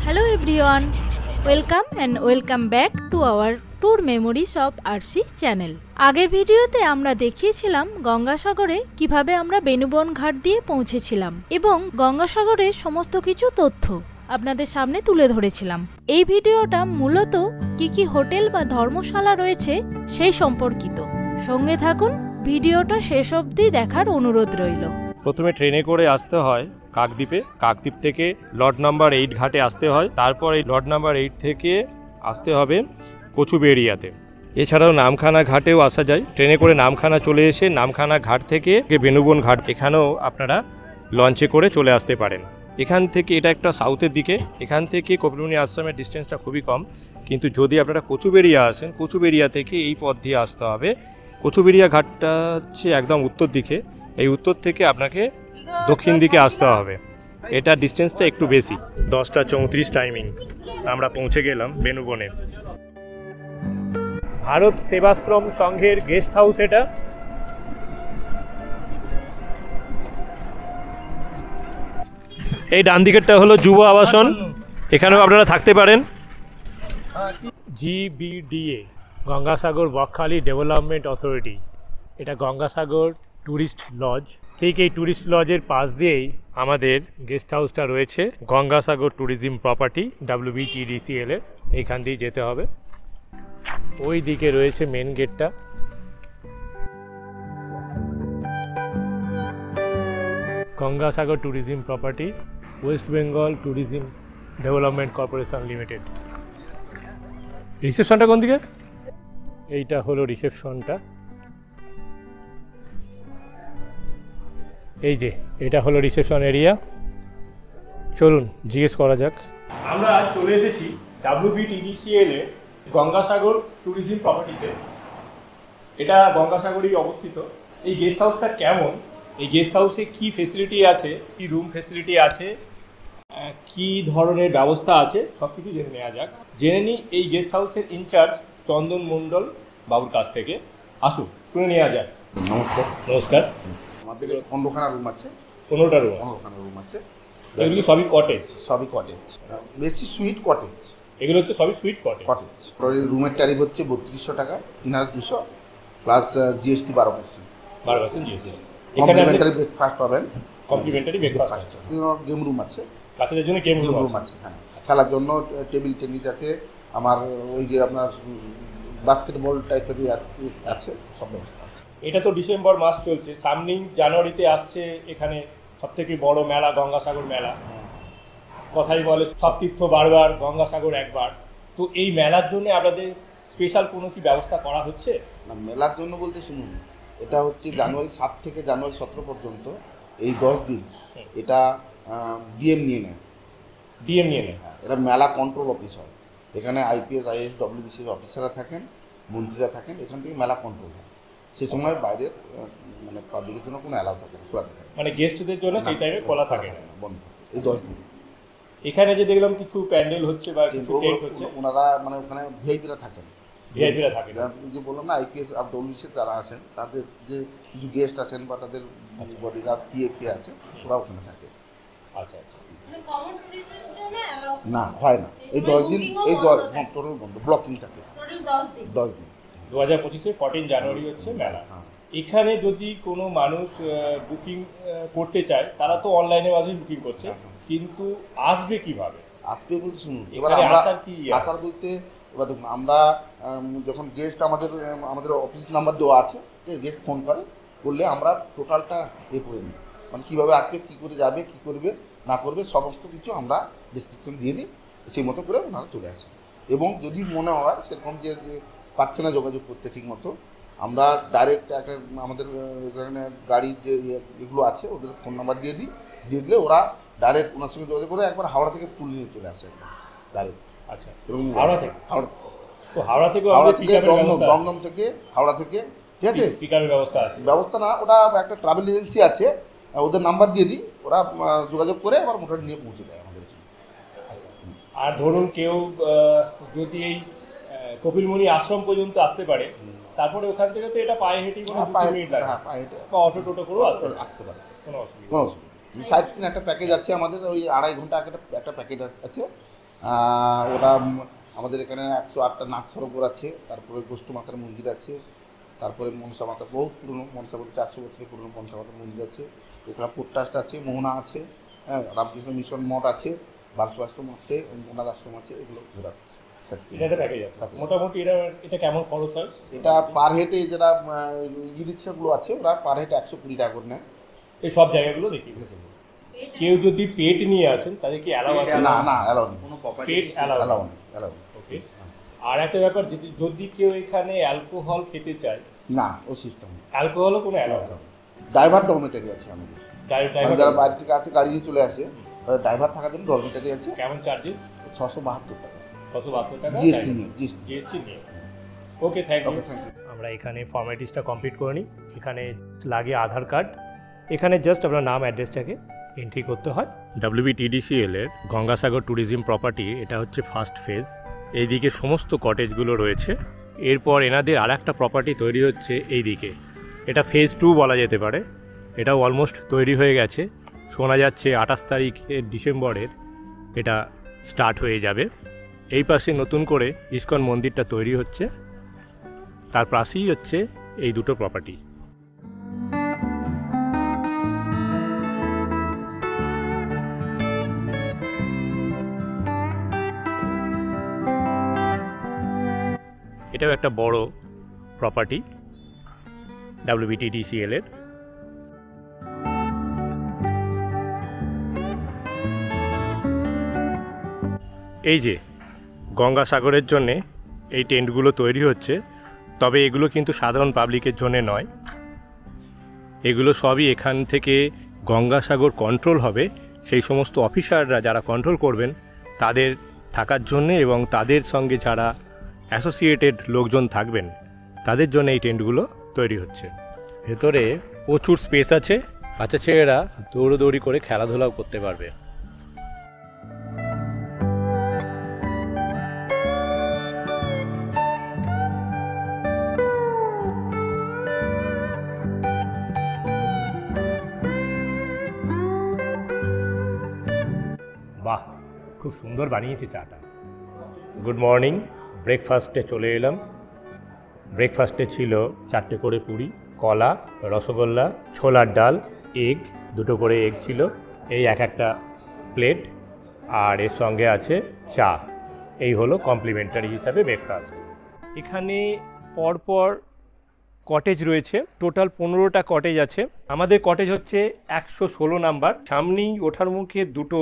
Hello everyone, welcome and welcome back to our tour memories of RC channel. আগের ভিডিওতে আমরা দেখিয়েছিলাম গঙ্গাসাগরে কিভাবে আমরা বেনুবন ঘাট দিয়ে পৌঁছেছিলাম এবং গঙ্গাসাগরের সমস্ত কিছু তথ্য আপনাদের সামনে তুলে ধরেছিলাম। এই ভিডিওটা মূলত কি হোটেল বা ধর্মশালা রয়েছে সেই সম্পর্কিত। সঙ্গে থাকুন, ভিডিওটা শেষ অবধি দেখার অনুরোধ রইল। প্রথমে ট্রেনে করে আসতে হয় কাকদ্বীপে, কাকদ্বীপ থেকে লট নাম্বার 8 ঘাটে আসতে হয়, তারপর এই লট নাম্বার 8 থেকে আসতে হবে কচুবেড়িয়াতে। এছাড়াও নামখানা ঘাটেও আসা যায়, ট্রেনে করে নামখানা চলে এসে নামখানা ঘাট থেকে বেনুবন ঘাট, এখানেও আপনারা লঞ্চে করে চলে আসতে পারেন। এখান থেকে এটা একটা সাউথের দিকে, এখান থেকে কপিলমুনি আশ্রমের ডিস্টেন্সটা খুবই কম, কিন্তু যদি আপনারা কচুবেড়িয়া আসেন, কচুবেড়িয়া থেকে এই পথ দিয়ে আসতে হবে। কচুবেড়িয়া ঘাটটা হচ্ছে একদম উত্তর দিকে, এই উত্তর থেকে আপনাকে দক্ষিণ দিকে আসতে হবে। এটা ডিস্টেন্সটা একটু বেশি। 10:34 টাইমিং আমরা পৌঁছে গেলাম বেনুবনে। ভারত সেবাশ্রম সংঘের গেস্ট হাউস এটা। এই ডান দিকেরটা হলো যুব আবাসন, এখানেও আপনারা থাকতে পারেন। GBDA Gangasagar Bakkhali development authority, এটা গঙ্গাসাগর ট্যুরিস্ট লজ। ঠিক এই ট্যুরিস্ট লজের পাশ দিয়েই আমাদের গেস্ট হাউসটা রয়েছে, গঙ্গাসাগর ট্যুরিজম প্রপার্টি WBTDCL এর। এইখান দিয়ে যেতে হবে, ওই দিকে রয়েছে মেন গেটটা। Gangasagar tourism property, west Bengal tourism development corporation limited. রিসেপশনটা কোন দিকে? এইটা হলো রিসেপশনটা। এই যে এটা হলো রিসেপশন এরিয়া। চলুন জিজ্ঞেস করা যাক। আমরা চলে এসেছি WBTDCL এ গঙ্গাসাগর ট্যুরিজম প্রপার্টিতে। এটা গঙ্গাসাগরেই অবস্থিত। এই গেস্ট হাউসটা কেমন, এই গেস্ট হাউসে কি ফেসিলিটি আছে, কি রুম ফেসিলিটি আছে, কি ধরনের ব্যবস্থা আছে, সব কিছু জেনে নেওয়া যাক। জেনে নিই এই গেস্ট হাউসের ইনচার্জ চন্দন মণ্ডল বাবুর কাছ থেকে। আসুন শুনে নেওয়া যাক। নমস্কার। নমস্কার। আমাদের 15খানা রুম আছে। 15টা রুম? 15খানা রুম আছে। এগুলো সবই কটেজ? সবই কটেজ, বেশি সুইট কটেজ। এগুলো হচ্ছে সবই সুইট কটেজ। কটেজ রুমের ট্যারিফ হচ্ছে 3200 টাকা, 3200 plus GST 12%। 12% GST। Complimentary breakfast পাবেন। Complimentary breakfast. গেম রুম আছে, বাচ্চাদের জন্য গেম রুম আছে। হ্যাঁ, খেলার জন্য টেবিল টেনিস আছে, আমার ওই যে আপনার বাস্কেটবল টাইপের আছে, সব ব্যবস্থা আছে। এটা তো ডিসেম্বর মাস চলছে, সামনেই জানুয়ারিতে আসছে এখানে সবথেকে বড় মেলা গঙ্গাসাগর মেলা। কথাই বলে সব তীর্থ বারবার, গঙ্গাসাগর একবার। তো এই মেলার জন্য আপনাদের স্পেশাল কোনো কি ব্যবস্থা করা হচ্ছে? না, মেলার জন্য বলতে শুনুন, এটা হচ্ছে জানুয়ারি 7 থেকে জানুয়ারি 17 পর্যন্ত এই 10 দিন এটা ডিএম নিয়ে নেয়। ডিএম নিয়ে নেয়? হ্যাঁ, এটা মেলা কন্ট্রোল অফিস হয়। এখানে IPS IAS WBC অফিসাররা থাকেন, মন্ত্রীরা থাকেন, এখান থেকে মেলা কন্ট্রোল হয়। সেই সময় বাইরের মানে পাবলিকের জন্য কোনো অ্যালাউ থাকে না, খোলা থাকে, মানে গেস্টদের জন্য সেই টাইমে খোলা থাকে না, বন্ধ থাকে এই 10 দিন। এখানে যে দেখলাম কিছু প্যান্ডেল হচ্ছে বা কিছু টেন্ট হচ্ছে, ওনারা মানে ওখানে ভিআইপিরা থাকেন। ভিআইপিরা থাকেন, যে বললাম না IPS আর WBC যারা আছেন, তাদের যে কিছু গেস্ট আছেন বা তাদের বডিগার্ড PFA আছে, ওরা ওখানে থাকে। আচ্ছা আচ্ছা। না, হয় না এই 10 দিন, এই 10 টোটাল বন্ধ, ব্লকিং থাকে 10 দিন। 2025-এ 14 জানুয়ারি হচ্ছে মেলা। এখানে যদি কোনো মানুষ বুকিং করতে চায়, তারা তো অনলাইনের মাধ্যমে বুকিং করছে, কিন্তু আসবে কিভাবে? আসবে বলতে শুনুন, এবার আমরা আসার বলতে এবার দেখুন, আমরা যখন গেস্ট আমাদের অফিস নাম্বার দেওয়া আছে, গেস্ট ফোন করলে আমরা টোটালটা করে নিই, মানে কীভাবে আসবে, কী করে যাবে, কী করবে না করবে, সমস্ত কিছু আমরা ডিসক্রিপশন দিয়ে দিই। সেই মতো করে ওনারা চলে আসেন। এবং যদি মনে হয় সেরকম যে পাচ্ছে না যোগাযোগ করতে ঠিক মতো, আমরা ডাইরেক্ট একটা আমাদের এখানে গাড়ির যে এগুলো আছে, ওদের ফোন নাম্বার দিয়ে দিলে ওরা ডাইরেক্ট ওনার সঙ্গে যোগাযোগ করে একবার হাওড়া থেকে তুলে নিয়ে চলে আসে ডাইরেক্ট। আচ্ছা, এবং হাওড়া থেকে দমদম থেকে হাওড়া থেকে, ঠিক আছে, পিকআপের ব্যবস্থা না, ওটা একটা ট্রাভেল এজেন্সি আছে, ওদের নাম্বার দিয়ে দিই, ওরা যোগাযোগ করে আবার মোটর নিয়ে পৌঁছে দেয় আমাদের। আচ্ছা, আর ধরুন কেউ যদি এই কপিলমুনি আশ্রম পর্যন্ত আসতে পারে, তারপরে ওখান থেকে তো এটা পায়ে হেঁটেই কোনো 2 মিনিট লাগে, বা অটো টোটো করেও আসতে পারে, কোনো অসুবিধা। সাইড স্ক্রিন একটা প্যাকেজ আছে আমাদের, ওই 2.5 ঘন্টা একটা প্যাকেজ আছে, ওটা আমাদের এখানে 108টা নাগ সরোবর আছে, তারপরে গোষ্ঠ মাতার মন্দির আছে, তারপরে মনসা মাতা বহুত পুরনো, মনসা বলতে 400 বছরের পুরনো মনসা মাতার মন্দির আছে, এছাড়া পোট্টাস্ট আছে, মোহনা আছে, হ্যাঁ, রামকৃষ্ণ মিশন মঠ আছে, বারসু আশ্রম আছে, ওনার আশ্রম আছে, এগুলো ঘোরার। মোটামুটি এটা কেমন খরচ হয়? এটা পার হেডে যারা ই রিক্সাগুলো আছে ওরা পার হেড 120 টাকা করে নেয়। এই সব জায়গাগুলো দেখি। কেউ যদি পেট নিয়ে আসেন তাদের কি অ্যালাউ আছে? না না, অ্যালাউ নেই, কোনো পেট অ্যালাউ নেই। ওকে। আর একটা ব্যাপার, যদি কেউ এখানে অ্যালকোহল খেতে চায়, না ও সিস্টেম অ্যালকোহলও কোনো অ্যালাউ নেই। ড্রাইভার ডরমেটারি আছে আমাদের, ড্রাইভার যারা বাইরে থেকে আসে গাড়ি নিয়ে চলে আসে তাদের ড্রাইভার থাকার জন্য ডরমেটারি আছে। কেমন চার্জেস? 672 টাকা। 672 টাকা জিএসটি নিয়ে, জিএসটি নিয়ে। Okay, thank you. Okay, thank you. আমরা এখানে ফর্মালিটিসটা কমপ্লিট করে নিই। এখানে লাগে আধার কার্ড, এখানে জাস্ট আপনার নাম অ্যাড্রেসটাকে এন্ট্রি করতে হয়। WBTDCL এর গঙ্গাসাগর ট্যুরিজম প্রপার্টি, এটা হচ্ছে ফার্স্ট ফেজ। এইদিকে সমস্ত কটেজগুলো রয়েছে। এরপর এনাদের আর একটা প্রপার্টি তৈরি হচ্ছে এইদিকে, এটা ফেজ 2 বলা যেতে পারে। এটাও অলমোস্ট তৈরি হয়ে গেছে, শোনা যাচ্ছে 28 তারিখে ডিসেম্বরের এটা স্টার্ট হয়ে যাবে। এই পাশে নতুন করে ইস্কন মন্দিরটা তৈরি হচ্ছে, তার পাশেই হচ্ছে এই দুটো প্রপার্টি। এটাও একটা বড় প্রপার্টি WBTDCL এর। এই যে গঙ্গাসাগরের জন্যে এই টেন্টগুলো তৈরি হচ্ছে, তবে এগুলো কিন্তু সাধারণ পাবলিকের জন্যে নয়, এগুলো সবই এখান থেকে গঙ্গাসাগর কন্ট্রোল হবে, সেই সমস্ত অফিসাররা যারা কন্ট্রোল করবেন তাদের থাকার জন্যে এবং তাদের সঙ্গে যারা অ্যাসোসিয়েটেড লোকজন থাকবেন তাদের জন্য এই টেন্টগুলো তৈরি হচ্ছে। ভেতরে প্রচুর স্পেস আছে, বাচ্চা ছেলেরা দৌড়োদৌড়ি করে খেলাধুলাও করতে পারবে। বাহ, খুব সুন্দর বানিয়েছে চাটা। Good morning. ব্রেকফাস্টে চলে এলাম। ব্রেকফাস্টে ছিল 4টে করে পুরি, কলা, রসগোল্লা, ছোলার ডাল, এগ, 2টো করে এগ ছিল, এই একটা প্লেট, আর এর সঙ্গে আছে চা। এই হলো কমপ্লিমেন্টারি হিসাবে ব্রেকফাস্ট। এখানে পরপর কটেজ রয়েছে, টোটাল 15টা কটেজ আছে। আমাদের কটেজ হচ্ছে 116 নাম্বার। সামনেই ওঠার মুখে 2টো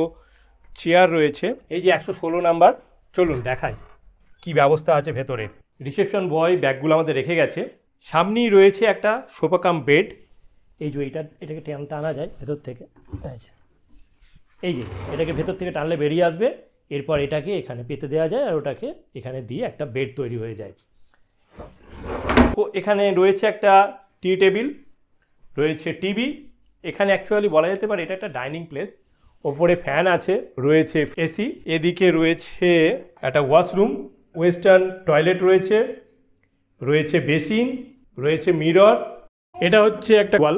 চেয়ার রয়েছে, এই যে 116 নাম্বার। চলুন দেখাই কি ব্যবস্থা আছে ভেতরে। রিসেপশন বয় ব্যাগগুলো আমাদের রেখে গেছে। সামনেই রয়েছে একটা সোফা কাম বেড, এই যে এটাকে টানা যায় ভেতর থেকে, এই যে এটাকে ভেতর থেকে টানলে বেরিয়ে আসবে, এরপর এটাকে এখানে পেতে দেওয়া যায় আর ওটাকে এখানে দিয়ে একটা বেড তৈরি হয়ে যায়। তো এখানে রয়েছে একটা টি টেবিল, রয়েছে টিভি। এখানে অ্যাকচুয়ালি বলা যেতে পারে এটা একটা ডাইনিং প্লেস। ওপরে ফ্যান আছে, রয়েছে এসি, এদিকে রয়েছে একটা ওয়াশরুম, ওয়েস্টার্ন টয়লেট রয়েছে, রয়েছে বেসিন, রয়েছে মিরর। এটা হচ্ছে একটা ওয়াল।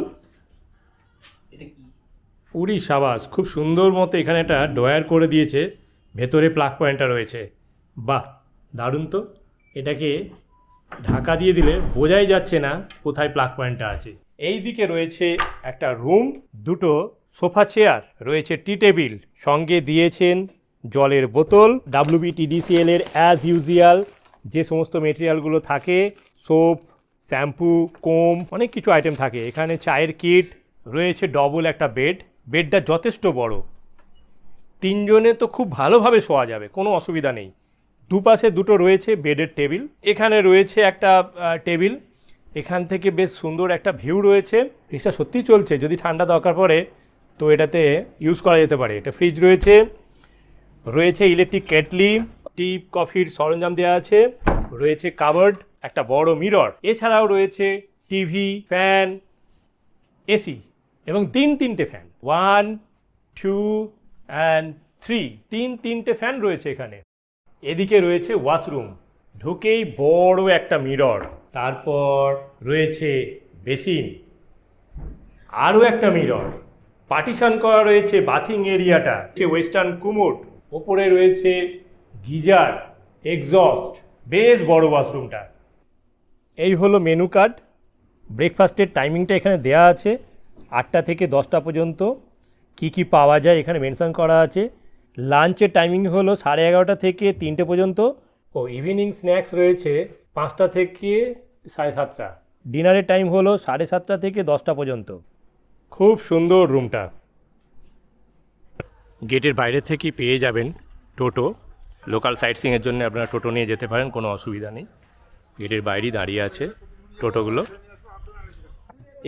পুরি সাবাস, খুব সুন্দর মতো এখানে একটা ড্রয়ার করে দিয়েছে, ভেতরে প্লাগ পয়েন্টটা রয়েছে। বাহ, দারুণ তো। এটাকে ঢাকা দিয়ে দিলে বোঝাই যাচ্ছে না কোথায় প্লাগ পয়েন্টটা আছে। এই দিকে রয়েছে একটা রুম, 2টো সোফা চেয়ার, রয়েছে টি টেবিল, সঙ্গে দিয়েছেন জলের বোতল। WBTDCL এর অ্যাজ ইউজুয়াল যে সমস্ত মেটেরিয়ালগুলো থাকে, সোপ, শ্যাম্পু, কোম, অনেক কিছু আইটেম থাকে। এখানে চায়ের কিট রয়েছে, ডবল একটা বেড, বেডটা যথেষ্ট বড়, 3 জনে তো খুব ভালোভাবে শোয়া যাবে, কোনো অসুবিধা নেই। দুপাশে 2টো রয়েছে বেডের টেবিল, এখানে রয়েছে একটা টেবিল, এখান থেকে বেশ সুন্দর একটা ভিউ রয়েছে। ফ্রিজটা সত্যিই চলছে, যদি ঠান্ডা দরকার পড়ে তো এটাতে ইউজ করা যেতে পারে। এটা ফ্রিজ রয়েছে, রয়েছে ইলেকট্রিক কেটলি, টি কফির সরঞ্জাম দেওয়া আছে, রয়েছে কাবার্ড, একটা বড় মিরর, এছাড়াও রয়েছে টিভি, ফ্যান, এসি এবং 3টে ফ্যান, 1, 2 and 3, 3টে ফ্যান রয়েছে এখানে। এদিকে রয়েছে ওয়াশরুম, ঢুকেই বড় একটা মিরর, তারপর রয়েছে বেসিন, আরও একটা মিরর, পার্টিশন করা রয়েছে বাথিং এরিয়াটা, ওয়েস্টার্ন কুমোড, ওপরে রয়েছে গিজার, এক্সস্ট, বেশ বড় ওয়াশরুমটা। এই হলো মেনু কার্ড। ব্রেকফাস্টের টাইমিংটা এখানে দেয়া আছে, 8টা থেকে 10টা পর্যন্ত কি কি পাওয়া যায় এখানে মেনশন করা আছে। লাঞ্চের টাইমিং হলো 11:30 থেকে 3টে পর্যন্ত। ও ইভিনিং স্ন্যাক্স রয়েছে 5টা থেকে 7:30। ডিনারের টাইম হলো 7:30 থেকে 10টা পর্যন্ত। খুব সুন্দর রুমটা। গেটের বাইরে থেকেই পেয়ে যাবেন টোটো। লোকাল সাইট সিংয়ের জন্য আপনারা টোটো নিয়ে যেতে পারেন, কোনো অসুবিধা নেই। গেটের বাইরেই দাঁড়িয়ে আছে টোটোগুলো।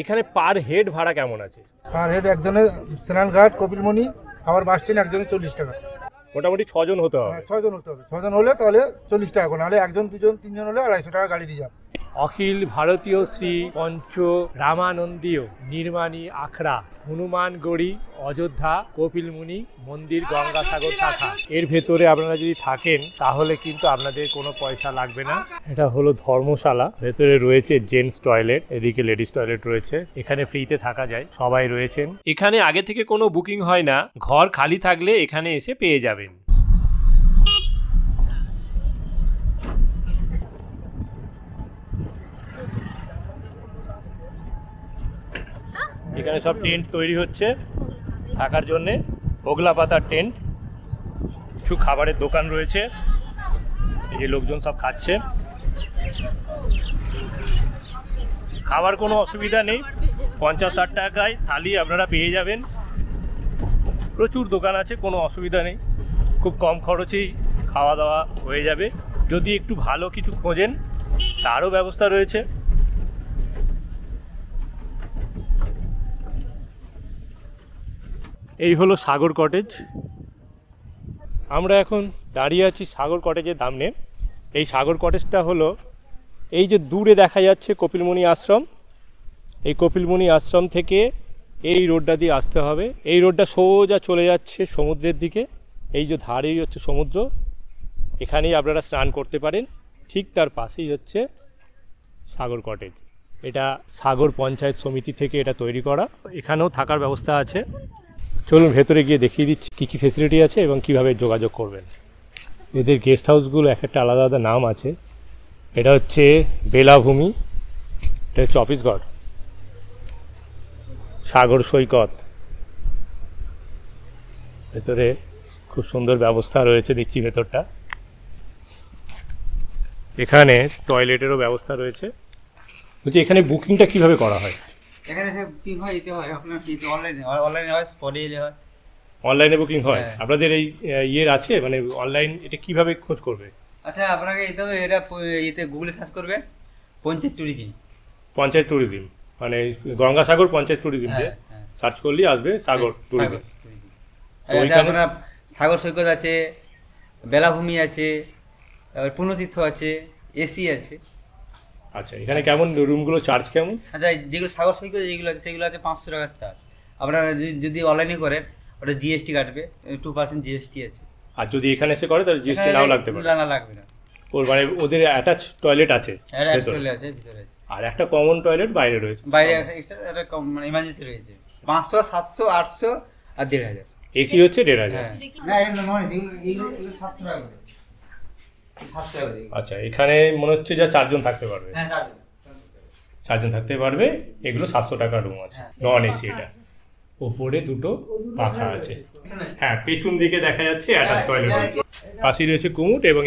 এখানে পার হেড ভাড়া কেমন আছে? পার হেড একজনের স্নানঘাট, কপিলমণি, আবার বাস স্ট্যান্ড একজনের 40 টাকা। মোটামুটি 6 জন হতে হবে। 6 জন হতে হবে। 6 জন হলে তাহলে 40 টাকা করে, নাহলে একজন, দুজন, তিনজন হলে 250 টাকা গাড়ি দিয়ে যাবে। অখিল ভারতীয় শ্রী পঞ্চ রামানন্দীয় নির্মাণী আখড়া হনুমানগড়ি অযোধ্যা কপিলমুনি মন্দির গঙ্গাসাগর শাখা, এর ভেতরে আপনারা যদি থাকেন তাহলে কিন্তু আপনাদের কোনো পয়সা লাগবে না। এটা হলো ধর্মশালা, ভেতরে রয়েছে জেন্টস টয়লেট, এদিকে লেডিস টয়লেট রয়েছে। এখানে ফ্রিতে থাকা যায়, সবাই রয়েছেন। এখানে আগে থেকে কোনো বুকিং হয় না, ঘর খালি থাকলে এখানে এসে পেয়ে যাবেন। এখানে সব টেন্ট তৈরি হচ্ছে থাকার জন্যে, হোগলা পাতার টেন্ট। কিছু খাবারের দোকান রয়েছে, এই যে লোকজন সব খাচ্ছে। খাবার কোনো অসুবিধা নেই, 50-60 টাকায় থালি আপনারা পেয়ে যাবেন। প্রচুর দোকান আছে, কোনো অসুবিধা নেই। খুব কম খরচেই খাওয়া দাওয়া হয়ে যাবে। যদি একটু ভালো কিছু খোঁজেন তারও ব্যবস্থা রয়েছে। এই হলো সাগর কটেজ। আমরা এখন দাঁড়িয়ে আছি সাগর কটেজের সামনে। এই সাগর কটেজটা হলো, এই যে দূরে দেখা যাচ্ছে কপিলমুনি আশ্রম, এই কপিলমুনি আশ্রম থেকে এই রোডটা দিয়ে আসতে হবে। এই রোডটা সোজা চলে যাচ্ছে সমুদ্রের দিকে। এই যে ধারেই হচ্ছে সমুদ্র, এখানেই আপনারা স্নান করতে পারেন। ঠিক তার পাশেই হচ্ছে সাগর কটেজ। এটা সাগর পঞ্চায়েত সমিতি থেকে এটা তৈরি করা। এখানেও থাকার ব্যবস্থা আছে। চলুন ভেতরে গিয়ে দেখিয়ে দিচ্ছি কী কী ফেসিলিটি আছে এবং কিভাবে যোগাযোগ করবেন। এদের গেস্ট হাউসগুলো এক একটা আলাদা আলাদা নাম আছে। এটা হচ্ছে বেলাভূমি, এটা হচ্ছে অফিস ঘর, সাগর সৈকত। ভেতরে খুব সুন্দর ব্যবস্থা রয়েছে দেখছি ভেতরটা। এখানে টয়লেটেরও ব্যবস্থা রয়েছে। বলছি এখানে বুকিংটা কিভাবে করা হয়? এখানে বুকিং হয়, এতে হয় আপনার অনলাইনে হয়, স্পটে এলে হয়। অনলাইনে বুকিং হয়? আপনাদের এই ইয়ের আছে মানে অনলাইন, এটা কিভাবে খোঁজ করবে? আচ্ছা, আপনাকে এতে এটা এতে গুগলে সার্চ করবে পঞ্চায়েত ট্যুরিজম। পঞ্চায়েত ট্যুরিজম মানে গঙ্গাসাগর পঞ্চায়েত ট্যুরিজম দিয়ে সার্চ করলেই আসবে সাগর ট্যুরিজম। আপনার সাগর সৈকত আছে, বেলাভূমি আছে, তারপর পুণ্যতীর্থ আছে, এসি আছে। আচ্ছা, এখানে কেমন রুমগুলো চার্জ কেমন? আচ্ছা, যেগুলো সাগর সৈকত যেগুলো আছে সেগুলো আছে 500 টাকার চার্জ। আপনারা যদি অনলাইনে করেন ওটা জিএসটি কাটবে, 2% জিএসটি আছে। আর যদি এখানে এসে করে তাহলে জিএসটি নাও লাগতে পারে? না, লাগবে না। ওর মানে ওদের অ্যাটাচ টয়লেট আছে ভিতরে আছে। আর একটা কমন টয়লেট বাইরে রয়েছে। বাইরে একটা মানে ইমার্জেন্সি রয়েছে। 500, 700, 800 আর 1500। এসি হচ্ছে 1500। না, এটা নন এসি, এইগুলো 700 টাকা করে। 700 টাকা দিয়ে। আচ্ছা, এখানে মনে হচ্ছে যা 4 জন থাকতে পারবে। হ্যাঁ, 4 জন থাকতে পারবে। এগুলো 700 টাকার রুম আছে, নন এসি। এটা ওপরে দুটো পাখা আছে। হ্যাঁ, পেছন দিকে দেখা যাচ্ছে অ্যাটাচ টয়লেট রয়েছে। পাশেই রয়েছে কুমুট এবং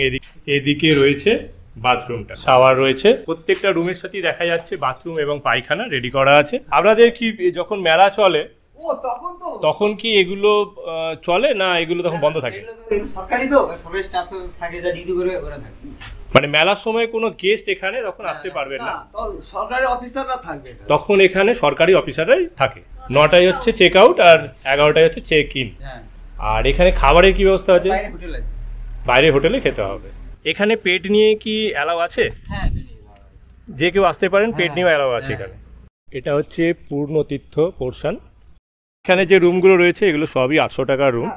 এদিকে রয়েছে বাথরুমটা, শাওয়ার রয়েছে। প্রত্যেকটা রুমের সাথেই দেখা যাচ্ছে বাথরুম এবং পায়খানা রেডি করা আছে। আপনাদের কি যখন মেলা চলে তখন কি এগুলো চলে না এগুলো তখন বন্ধ থাকে? সরকারি তো সরকারি স্টাফ থাকে, যা ডিউটি করে ওরা থাকে। মানে মেলার সময় কোনো গেস্ট এখানে তখন আসতে পারবে না, সরকারি অফিসাররা থাকবে। তখন এখানে সরকারি অফিসাররাই থাকে। 9টায় হচ্ছে চেক আউট আর 11টায় হচ্ছে চেক ইন। আর এখানে খাবারের কি ব্যবস্থা আছে? বাইরে হোটেলে খেতে হবে। এখানে পেট নিয়ে কি অ্যালাউ আছে? হ্যাঁ, যে কেউ আসতে পারেন, পেট নিয়েও অ্যালাউ আছে এখানে। এটা হচ্ছে পূর্ণতীর্থ পোর্শন। এখানে যে রুমগুলো রয়েছে এগুলো সবই 800 টাকার রুম।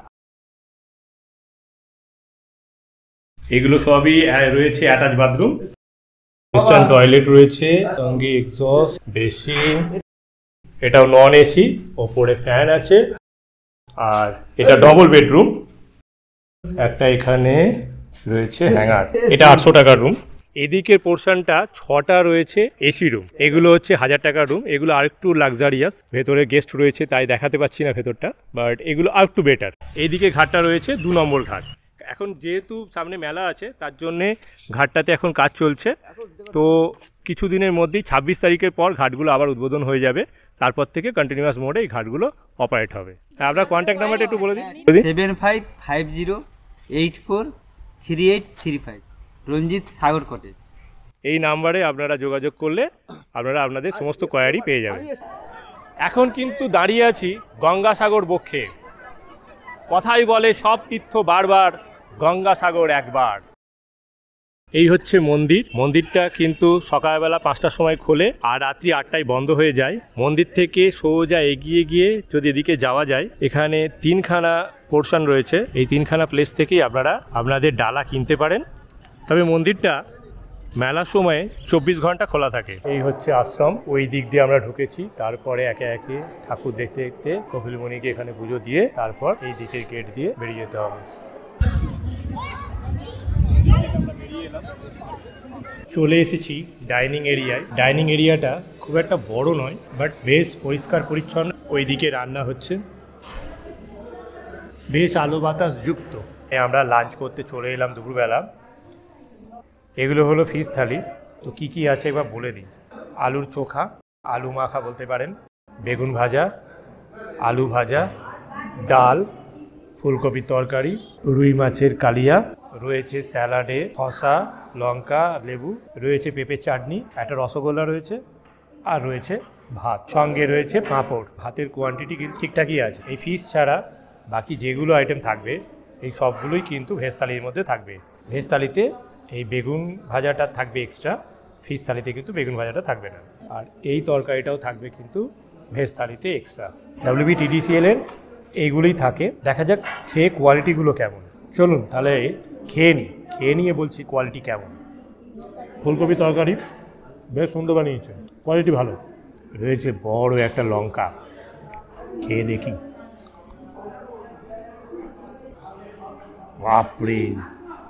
এগুলো সবই রয়েছে অ্যাটাচ বাথরুম, ওয়েস্টার্ন টয়লেট রয়েছে, সঙ্গে এক্সস্ট, বেসিন। এটাও নন এসি, ওপরে ফ্যান আছে। আর এটা ডবল বেডরুম। একটা এখানে রয়েছে হ্যাঙ্গার, এটা 800 টাকার রুম। এদিকের পোর্শনটা 6টা রয়েছে এসি রুম, এগুলো হচ্ছে 1000 টাকার রুম। এগুলো আরেকটু লাক্সারিয়াস, ভেতরে গেস্ট রয়েছে তাই দেখাতে পাচ্ছি না ভেতরটা, বাট এগুলো আরেকটু বেটার। এইদিকে ঘাটটা রয়েছে 2 নম্বর ঘাট। এখন যেহেতু সামনে মেলা আছে তার জন্যে ঘাটটাতে এখন কাজ চলছে, তো কিছুদিনের মধ্যেই 26 তারিখের পর ঘাটগুলো আবার উদ্বোধন হয়ে যাবে, তারপর থেকে কন্টিনিউয়াস মোডে এই ঘাটগুলো অপারেট হবে। আপনার কন্ট্যাক্ট নাম্বারটা একটু বলে দিন। 7550843835 রঞ্জিত সাগর কটেজ। এই নাম্বারে আপনারা যোগাযোগ করলে আপনারা আপনাদের সমস্ত কোয়ারি পেয়ে যাবেন। এখন কিন্তু দাঁড়িয়ে আছি গঙ্গাসাগর বক্ষে। কথাই বলে সব তীর্থ বারবার, গঙ্গাসাগর একবার। এই হচ্ছে মন্দির। মন্দিরটা কিন্তু সকালবেলা 5টার সময় খোলে আর রাত্রি 8টায় বন্ধ হয়ে যায়। মন্দির থেকে সোজা এগিয়ে গিয়ে যদি এদিকে যাওয়া যায়, এখানে 3খানা পোর্শন রয়েছে। এই 3খানা প্লেস থেকেই আপনারা আপনাদের ডালা কিনতে পারেন। তবে মন্দিরটা মেলার সময়ে 24 ঘন্টা খোলা থাকে। এই হচ্ছে আশ্রম, ওই দিক দিয়ে আমরা ঢুকেছি। তারপরে একে একে ঠাকুর দেখতে দেখতে কপিলমুনিকে এখানে পুজো দিয়ে তারপর এই দিকের গেট দিয়ে বেরিয়ে যেতে হবে। চলে এসেছি ডাইনিং এরিয়ায়। ডাইনিং এরিয়াটা খুব একটা বড় নয়, বাট বেশ পরিষ্কার পরিচ্ছন্ন। ওইদিকে রান্না হচ্ছে, বেশ আলো বাতাস যুক্ত। আমরা লাঞ্চ করতে চলে এলাম দুপুরবেলা। এগুলো হলো ফিশ থালি। তো কি কি আছে একবার বলে দিই। আলুর চোখা, আলু মাখা বলতে পারেন, বেগুন ভাজা, আলু ভাজা, ডাল, ফুলকপির তরকারি, রুই মাছের কালিয়া, রয়েছে স্যালাডে শসা, লঙ্কা, লেবু, রয়েছে পেঁপে চাটনি, একটা রসগোল্লা রয়েছে, আর রয়েছে ভাত, সঙ্গে রয়েছে পাঁপড়। ভাতের কোয়ান্টিটি কিন্তু ঠিকঠাকই আছে। এই ফিশ ছাড়া বাকি যেগুলো আইটেম থাকবে এই সবগুলোই কিন্তু ভেজ থালির মধ্যে থাকবে। ভেজ থালিতে এই বেগুন ভাজাটা থাকবে এক্সট্রা, ফিশ থালিতে কিন্তু বেগুন ভাজাটা থাকবে না। আর এই তরকারিটাও থাকবে কিন্তু ভেজ থালিতে এক্সট্রা। WBTDCL এর এইগুলোই থাকে। দেখা যাক খেয়ে কোয়ালিটিগুলো কেমন। চলুন তাহলে খেয়ে নিই, খেয়ে নিয়ে বলছি কোয়ালিটি কেমন। ফুলকপি তরকারি বেশ সুন্দর বানিয়েছে, কোয়ালিটি ভালো। রয়েছে বড় একটা লঙ্কা, খেয়ে দেখি। বাপরে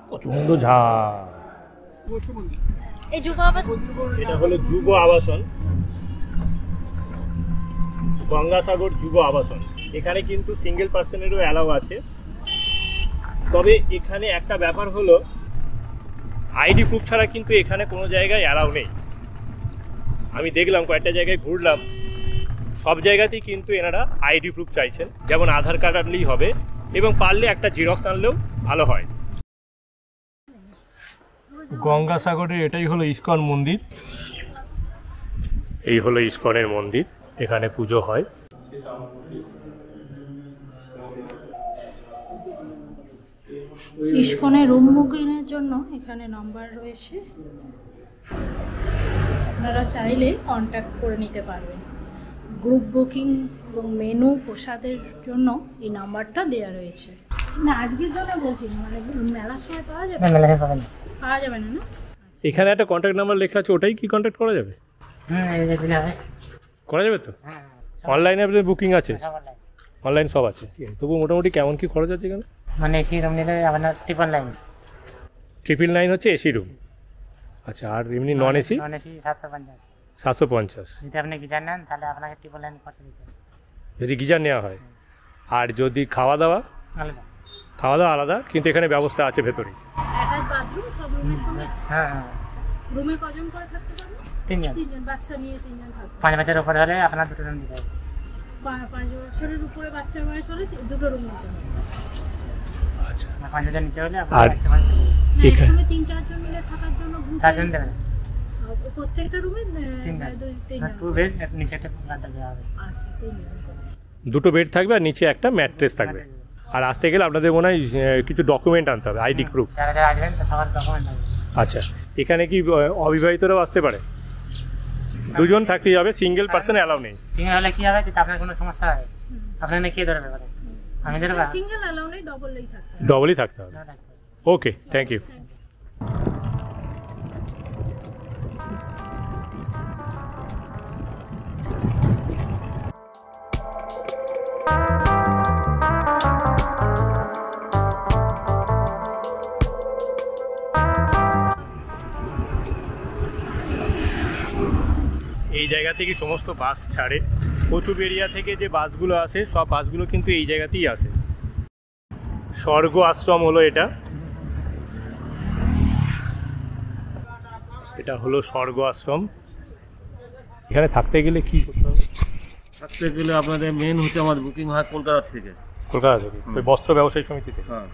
প্রচন্ড ঝাল। এটা হলো যুব আবাসন, গঙ্গাসাগর যুব আবাসন। এখানে কিন্তু সিঙ্গেল পার্সনেরও অ্যালাউ আছে। তবে এখানে একটা ব্যাপার হলো আইডি প্রুফ ছাড়া কিন্তু এখানে কোনো জায়গায় অ্যালাউ নেই। আমি দেখলাম কয়েকটা জায়গায় ঘুরলাম, সব জায়গাতেই কিন্তু এনারা আইডি প্রুফ চাইছেন। যেমন আধার কার্ড আনলেই হবে, এবং পারলে একটা জেরক্স আনলেও ভালো হয়। গঙ্গাসাগরের এটাই হলো ইস্কন মন্দির। এই হলো ইস্কনের মন্দির, এখানে পুজো হয়। ইস্কনের রুম বুকিংয়ের জন্য এখানে নাম্বার রয়েছে, আপনারা চাইলে কন্ট্যাক্ট করে নিতে পারবেন। গ্রুপ বুকিং এবং মেনু প্রসাদের জন্য এই নাম্বারটা দেওয়া রয়েছে। না আজকের জন্য বলছি না, মানে মেলার সময় পাওয়া যাবে? পাওয়া যাবে না। না এখানে একটা কন্ট্যাক্ট নাম্বার লেখা আছে, ওটাই কি কন্ট্যাক্ট করা যাবে? করা যাবে তো? অনলাইনে আপনাদের বুকিং আছে? অনলাইন সব আছে, ঠিক আছে। তবু মোটামুটি কেমন কি খরচ আছে এখানে? মানে এসি রুম নিলে আপনার 999 হচ্ছে এসি রুম। আচ্ছা, আর এমনি নন এসি? Non AC 750। 750। যদি আপনি গিজার নেন তাহলে আপনাকে 999 খরচা দিতে হবে, যদি গিজার নেওয়া হয়। আর যদি খাওয়া দাওয়া? আলাদা। খাওয়া দাওয়া আলাদা, কিন্তু এখানে ব্যবস্থা আছে ভেতরে। অ্যাটাচ বাথরুম সব রুমের সঙ্গে? হ্যাঁ হ্যাঁ। রুমে কজন করে থাকতে পারবে? 3 জন। 3 জন, বাচ্চা নিয়ে 3 জন থাকবে। 5 বছরের উপরে হলে আপনার 2টো রুম দিতে হবে। 5 বছরের উপরে বাচ্চার বয়স হলে 2টো রুম নিতে হবে। আচ্ছা, 5 বছর নিচে হলে আর আপনার একটা বাড়ি দিতে হবে। এখানে 3-4 জন মিলে থাকার জন্য 4 জন দেবেন। প্রত্যেকটা রুমে 3 জন। 2-3 জন। 2 বেড, নিচে একটা গাদা দেওয়া হবে। আচ্ছা, 3 জন। দুটো বেড থাকবে আর নিচে একটা ম্যাট্রেস থাকবে। আর আসতে গেলে আপনাদের মনে হয় কিছু ডকুমেন্ট আনতে হবে, আইডি প্রুফ। যারা যারা আসবেন তো সবার ডকুমেন্ট লাগবে। আচ্ছা, এখানে কি অবিবাহিতরাও আসতে পারে? 2 জন থাকতেই হবে, সিঙ্গেল পার্সন অ্যালাউ নেই। সিঙ্গেল হলে কি হবে, যদি আপনার কোনো সমস্যা হয় আপনাকে কে ধরবে? আমি ধরবো? সিঙ্গেল অ্যালাউ নেই, ডবলই থাকতে হবে। ডবলই থাকতে হবে। ওকে, থ্যাংক ইউ। এই জায়গা থেকে সমস্ত বাস ছাড়ে। কচুবেড়িয়া থেকে যে বাসগুলো আসে সব বাসগুলো কিন্তু এই জায়গাতেই আসে। স্বর্গ আশ্রম হলো এটা, এটা হলো স্বর্গ আশ্রম। এখানে থাকতে গেলে কি করতে হবে? থাকতে গেলে আপনাদের মেন হচ্ছে আমাদের বুকিং হয় কলকাতা থেকে। কলকাতা থেকে ওই বস্ত্র ব্যবসায়ী সমিতিতে? হ্যাঁ।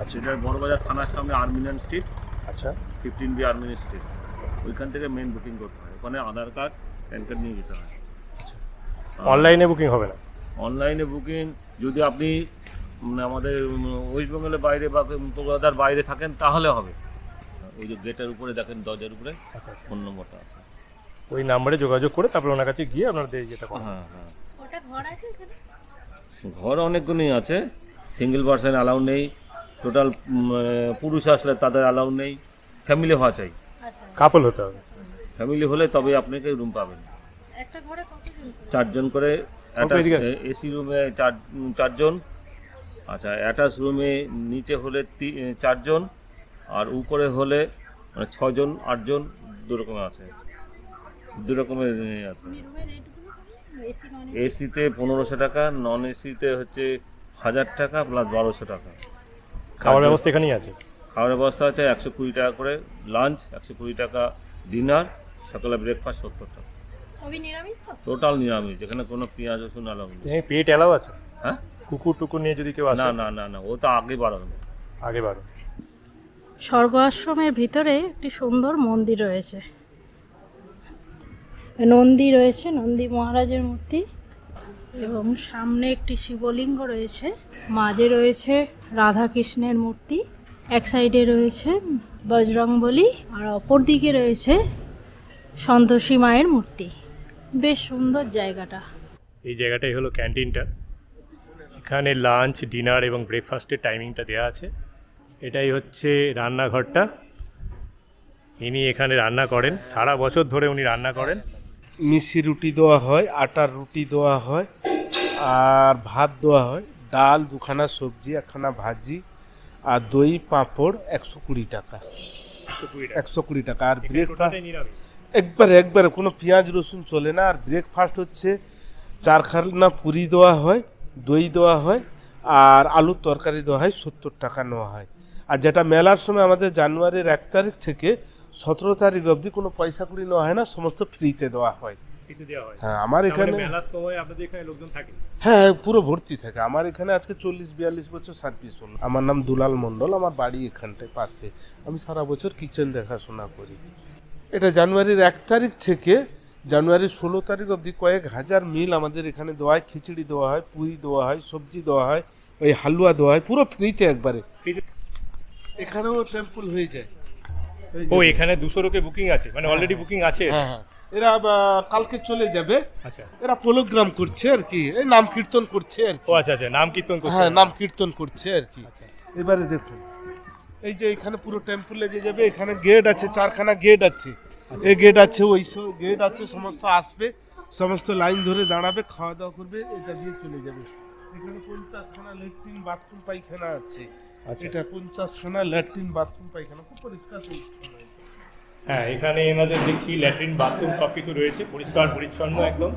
আচ্ছা, এটা বড়বাজার থানার সামনে আর্মিনিয়ান স্ট্রিট। আচ্ছা, 15B আর্মিনিয়ান স্ট্রিট, ওইখান থেকে মেন বুকিং করতে হয়। ওখানে আধার কার্ড, প্যান কার্ড নিয়ে যেতে হয়। অনলাইনে বুকিং হবে না? অনলাইনে বুকিং যদি আপনি মানে আমাদের ওয়েস্ট বেঙ্গলের বাইরে বা কলকাতার বাইরে থাকেন তাহলে হবে। ওই যে গেটের উপরে দেখেন, দরজার উপরে ফোন নম্বরটা আছে, ওই নাম্বারে যোগাযোগ করে তারপরে ওনার কাছে গিয়ে আপনাদের যেটা করেন। হ্যাঁ হ্যাঁ। ঘর অনেকগুলোই আছে, সিঙ্গেল পার্সন অ্যালাউ নেই, টোটাল পুরুষ আসলে তাদের অ্যালাউ নেই, ফ্যামিলি হওয়া চাই। কাপল হতে হবে। ফ্যামিলি হলে তবে আপনাকে রুম পাবেন। একটা ঘরে কতজন? 4 জন করে। এসি রুমে 4 জন। আচ্ছা, অ্যাটাচ রুমে নিচে হলে 4 জন, আর উপরে হলে মানে 6 জন 8 জন, দু রকমের আছে, দু রকমের আছে। এসিতে 1500 টাকা, নন এসিতে হচ্ছে 1000 টাকা প্লাস 1200 টাকা। খাওয়ার ব্যবস্থা এখানেই আছে? খাওয়ার ব্যবস্থা আছে 120 টাকা করে লাঞ্চ, 120 টাকা ডিনার, সকালে ব্রেকফাস্ট 70 টাকা। টোটাল নিরামিষ, যেখানে কোনো পেঁয়াজ রসুন অ্যালাউ নেই। পেট অ্যালাউ আছে? হ্যাঁ, কুকুর টুকুর নিয়ে যদি কেউ আসে? না না না না, ও তো আগে বাড়ানো। আগে বাড়ো। স্বর্গ আশ্রমের ভিতরে একটি সুন্দর মন্দির রয়েছে, নন্দী রয়েছে, নন্দী মহারাজের মূর্তি, এবং সামনে একটি শিবলিঙ্গ রয়েছে, মাঝে রয়েছে রাধাকৃষ্ণের মূর্তি, এক সাইডে রয়েছে বজরংবলী, আর অপর দিকে রয়েছে সন্তোষী মায়ের মূর্তি। বেশ সুন্দর জায়গাটা। এই জায়গাটাই হলো ক্যান্টিনটা। এখানে লাঞ্চ, ডিনার এবং ব্রেকফাস্টের টাইমিংটা দেওয়া আছে। এটাই হচ্ছে রান্নাঘরটা। ইনি এখানে রান্না করেন, সারা বছর ধরে উনি রান্না করেন। মিষ্টি রুটি দেওয়া হয়, আটার রুটি দেওয়া হয়, আর ভাত দেওয়া হয়, ডাল, 2খানা সবজি, 1খানা ভাজি, আর দই পাঁপড় 120 টাকা। 120 টাকা। আর ব্রেকফাস্ট একবারে কোনো পেঁয়াজ রসুন চলে না। আর ব্রেকফাস্ট হচ্ছে 4খানা পুরি দেওয়া হয়, দই দেওয়া হয়, আর আলুর তরকারি দেওয়া হয়, 70 টাকা নেওয়া হয়। আর যেটা মেলার সময় আমাদের জানুয়ারির 1 তারিখ থেকে 17 তারিখ অবধি কোনো পয়সা কুড়ি নেওয়া হয় না, সমস্ত ফ্রিতে দেওয়া হয়। হ্যাঁ, আমার এখানে মেলার সময় আপনাদের এখানে লোকজন থাকে? হ্যাঁ, পুরো ভর্তি থাকে। আমার এখানে আজকে 40-42 বছর সার্ভিস হলো। আমার নাম দুলাল মণ্ডল, আমার বাড়ি এখানটায় পাশে। আমি সারা বছর কিচেন দেখাশোনা করি। এটা জানুয়ারির 1 তারিখ থেকে জানুয়ারির 16 তারিখ অবধি কয়েক হাজার মিল আমাদের এখানে দেওয়া হয়। খিচুড়ি দেওয়া হয়, পুরি দেওয়া হয়, সবজি দেওয়া হয়, ওই হালুয়া দেওয়া হয়, পুরো ফ্রিতে একবারে। এখানেও টেম্পল হয়ে যায়। ও, এখানে 200 লোকের বুকিং আছে, মানে অলরেডি বুকিং আছে? হ্যাঁ হ্যাঁ, এরা কালকে চলে যাবে। আচ্ছা, এরা প্রোগ্রাম করছে আর কি, এই নাম কীর্তন করছে আর কি। ও আচ্ছা আচ্ছা, নাম কীর্তন করছে? হ্যাঁ, নাম কীর্তন করছে আর কি। এবারে দেখুন, এই যে এখানে পুরো টেম্পল লেগে যাবে। এখানে গেট আছে, 4খানা গেট আছে। এই গেট আছে, ওই সব গেট আছে, সমস্ত আসবে, সমস্ত লাইন ধরে দাঁড়াবে, খাওয়া দাওয়া করবে, এটা দিয়ে চলে যাবে। এখানে 50খানা ল্যাট্রিন বাথরুম পায়খানা আছে। এটা 50খানা ল্যাট্রিন বাথরুম পায়খানা, খুব পরিষ্কার পরিচ্ছন্ন। হ্যাঁ, এখানে এনাদের দেখছি ল্যাট্রিন বাথরুম সবকিছু রয়েছে, পরিষ্কার পরিচ্ছন্ন একদম।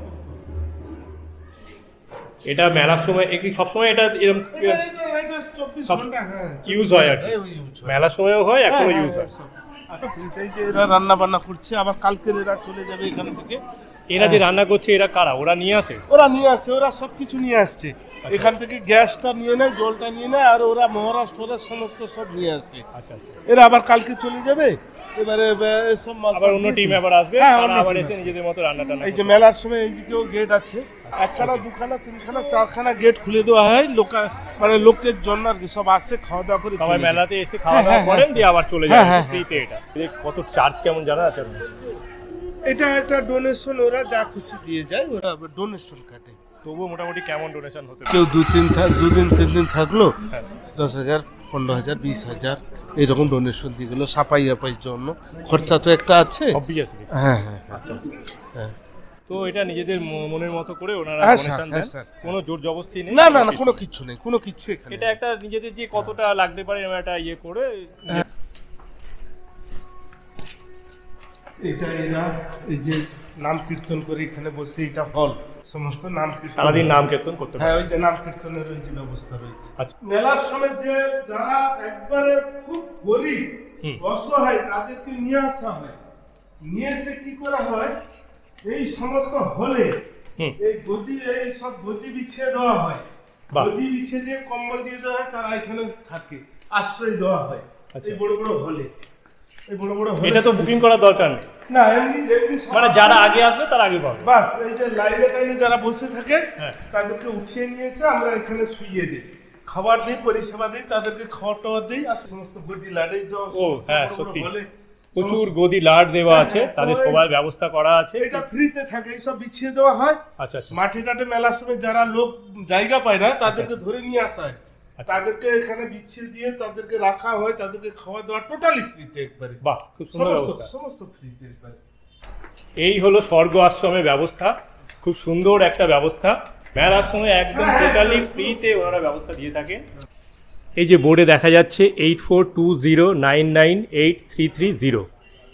এটা মেলার সময় সবসময় এটা এরকম ইউজ হয় আর কি? মেলার সময়ও হয়, এখনো ইউজ হয়। এই যে এরা রান্না বান্না করছে, আবার কালকের এরা চলে যাবে এখান থেকে। এরা যে রান্না করছে এরা কারা? ওরা নিয়ে আসে? ওরা নিয়ে আসে, ওরা সবকিছু নিয়ে আসছে। এখান থেকে গ্যাসটা নিয়ে নেয়, জলটা নিয়ে নেয়, আর ওরা মহারাষ্ট্রের সমস্ত সব নিয়ে আসছে। আচ্ছা, এরা আবার কালকে চলে যাবে। এবারে সব আবার অন্য টিম আবার আসবে, আবার এসে নিজেদের মতো রান্না টান্না। এই যে মেলার সময় এইদিকেও গেট আছে, 1খানা 2খানা 3খানা 4খানা গেট খুলে দেওয়া হয়, মানে লোকের জন্য আর কি। সব আসে, খাওয়া দাওয়া করে সবাই মেলাতে এসে খাওয়া দাওয়া করেন, দিয়ে আবার চলে যায় ফ্রিতে। এটা কত চার্জ কেমন জানা আছে? এটা একটা ডোনেশন, ওরা যা খুশি দিয়ে যায়, ওরা ডোনেশন কাটে। তবুও মোটামুটি কেমন ডোনেশন হতে? কেউ 2-3 দিন থাকলো, 10,000, 15,000, 20,000 এইরকম ডোনেশন দিয়ে গেলো। সাপাই জন্য খরচা তো একটা আছে। হ্যাঁ হ্যাঁ হ্যাঁ। তো এটা নিজেদের মনের মতো করে ওনারা ডোনেশন দেন, কোনো জোর জবরদস্তি নেই? না না না, কোনো কিছু নেই, কোনো কিছু এখানে। এটা একটা নিজেদের যে কতটা লাগতে পারে এরকম একটা ইয়ে করে। এটা এরা এই যে নাম কীর্তন করে এখানে বসে, এটা হল সমস্ত নাম কীর্তন, সারাদিন নাম কীর্তন করতে হ্যাঁ পারে। ওই যে নাম কীর্তনের ওই যে ব্যবস্থা রয়েছে। আচ্ছা। মেলার সময় যে যারা একবারে খুব গরিব অসহায় তাদেরকে নিয়ে আসা হয়, নিয়ে এসে কি করা হয়, এই সমস্ত হলে এই গদি, এই সব গদি বিছিয়ে দেওয়া হয়, গদি বিছিয়ে দিয়ে কম্বল দিয়ে দেওয়া হয়, তারা এখানে থাকে, আশ্রয় দেওয়া হয় এই বড় বড় হলে। এই বড় বড় হলে এটা তো বুকিং করার দরকার নেই, না এমনি এমনি মানে যারা আগে আসবে তারা আগে পাবে। বাস এই যে লাইনে টাইনে যারা বসে থাকে তাদেরকে উঠিয়ে নিয়ে এসে আমরা এখানে শুইয়ে দিই, খাবার দিই, পরিষেবা দিই, তাদেরকে খাওয়া টাওয়া দিই। আর সমস্ত গদি লাড়ে ও হ্যাঁ সত্যি প্রচুর গদি লাট দেওয়া আছে, তাদের সবার ব্যবস্থা করা আছে, এটা ফ্রিতে থাকে, এইসব বিছিয়ে দেওয়া হয়। আচ্ছা আচ্ছা। মাঠে টাটে মেলার সময় যারা লোক জায়গা পায় না তাদেরকে ধরে নিয়ে আসা হয়, তাদেরকে এখানে বিছিয়ে দিয়ে তাদেরকে রাখা হয়, তাদেরকে খাওয়া দাওয়া টোটালি ফ্রিতে একবারে। বাহ, খুব সুন্দর ব্যবস্থা, সমস্ত ফ্রিতে একবারে। এই হলো স্বর্গ আশ্রমের ব্যবস্থা, খুব সুন্দর একটা ব্যবস্থা। মেলার সময় একদম টোটালি ফ্রিতে ওনারা ব্যবস্থা দিয়ে থাকে। এই যে বোর্ডে দেখা যাচ্ছে 8420998330,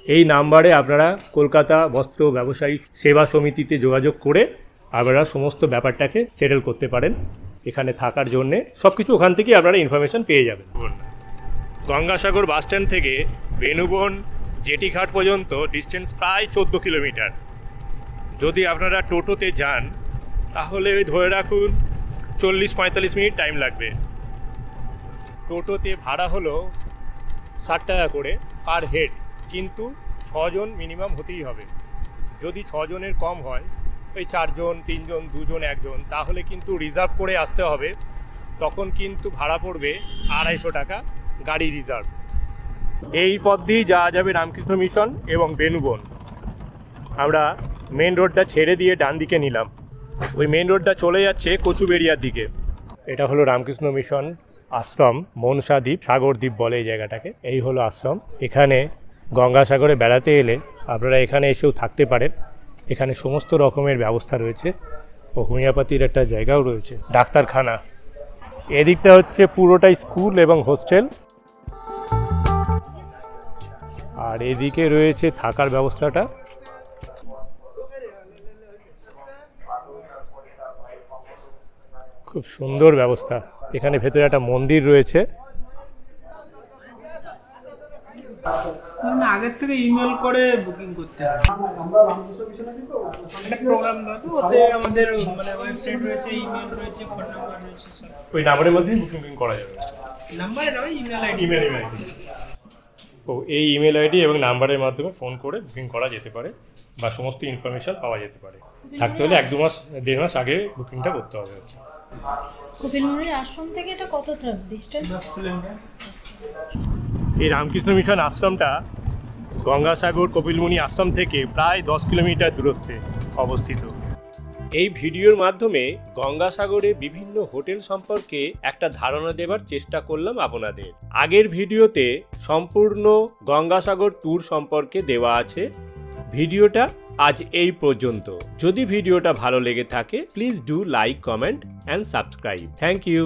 এই নাম্বারে আপনারা কলকাতা বস্ত্র ব্যবসায়ী সেবা সমিতিতে যোগাযোগ করে আপনারা সমস্ত ব্যাপারটাকে সেটেল করতে পারেন। এখানে থাকার জন্যে সব কিছু ওখান থেকেই আপনারা ইনফরমেশান পেয়ে যাবেন। গঙ্গাসাগর বাস স্ট্যান্ড থেকে বেনুবন জেটিঘাট পর্যন্ত ডিস্টেন্স প্রায় 14 কিলোমিটার। যদি আপনারা টোটোতে যান তাহলে ওই ধরে রাখুন 40-45 মিনিট টাইম লাগবে। টোটোতে ভাড়া হলো 60 টাকা করে পার হেড, কিন্তু 6 জন মিনিমাম হতেই হবে। যদি 6 জনের কম হয়, ওই 4 জন, 3 জন, 2 জন, 1 জন, তাহলে কিন্তু রিজার্ভ করে আসতে হবে। তখন কিন্তু ভাড়া পড়বে 250 টাকা গাড়ি রিজার্ভ। এই পথ দিয়ে যাওয়া যাবে রামকৃষ্ণ মিশন এবং বেনুবন। আমরা মেন রোডটা ছেড়ে দিয়ে ডান দিকে নিলাম, ওই মেন রোডটা চলে যাচ্ছে কচুবেড়িয়ার দিকে। এটা হলো রামকৃষ্ণ মিশন আশ্রম, মনসাদ্বীপ, সাগরদ্বীপ বলে এই জায়গাটাকে। এই হলো আশ্রম। এখানে গঙ্গাসাগরে বেড়াতে এলে আপনারা এখানে এসেও থাকতে পারেন। এখানে সমস্ত রকমের ব্যবস্থা রয়েছে, ও হোমিওপ্যাথির একটা জায়গাও রয়েছে, ডাক্তারখানা। এদিকটা হচ্ছে পুরোটাই স্কুল এবং হোস্টেল, আর এদিকে রয়েছে থাকার ব্যবস্থাটা। খুব সুন্দর ব্যবস্থা। এখানে ভেতরে একটা মন্দির রয়েছে। আগের থেকে ইমেল করে বুকিং করতে হয়। একটা প্রোগ্রাম দাও, ওতে আমাদের মানে ওয়েবসাইট রয়েছে, ইমেল রয়েছে, ফোন নাম্বার রয়েছে, ওই নাম্বারের মধ্যেই বুকিং করা যাবে। নাম্বারে নয়, ইমেল আইডি। Email ID. ও এই ইমেল আইডি এবং নাম্বারের মাধ্যমে ফোন করে বুকিং করা যেতে পারে, বা সমস্ত ইনফরমেশন পাওয়া যেতে পারে। থাকতে হলে 1-2 মাস 1.5 মাস আগে বুকিংটা করতে হবে। কপিলমুনির আশ্রম থেকে এটা কত ডিস্টেন্স? 10 কিলোমিটার। এই রামকৃষ্ণ মিশন আশ্রমটা গঙ্গাসাগর কপিলমুনি আশ্রম থেকে প্রায় 10 কিলোমিটার দূরত্বে অবস্থিত। এই ভিডিওর মাধ্যমে গঙ্গাসাগরে বিভিন্ন হোটেল সম্পর্কে একটা ধারণা দেবার চেষ্টা করলাম আপনাদের। আগের ভিডিওতে সম্পূর্ণ গঙ্গাসাগর ট্যুর সম্পর্কে দেওয়া আছে। ভিডিওটা আজ এই পর্যন্ত। যদি ভিডিওটা ভালো লেগে থাকে please do like, comment and subscribe. Thank you.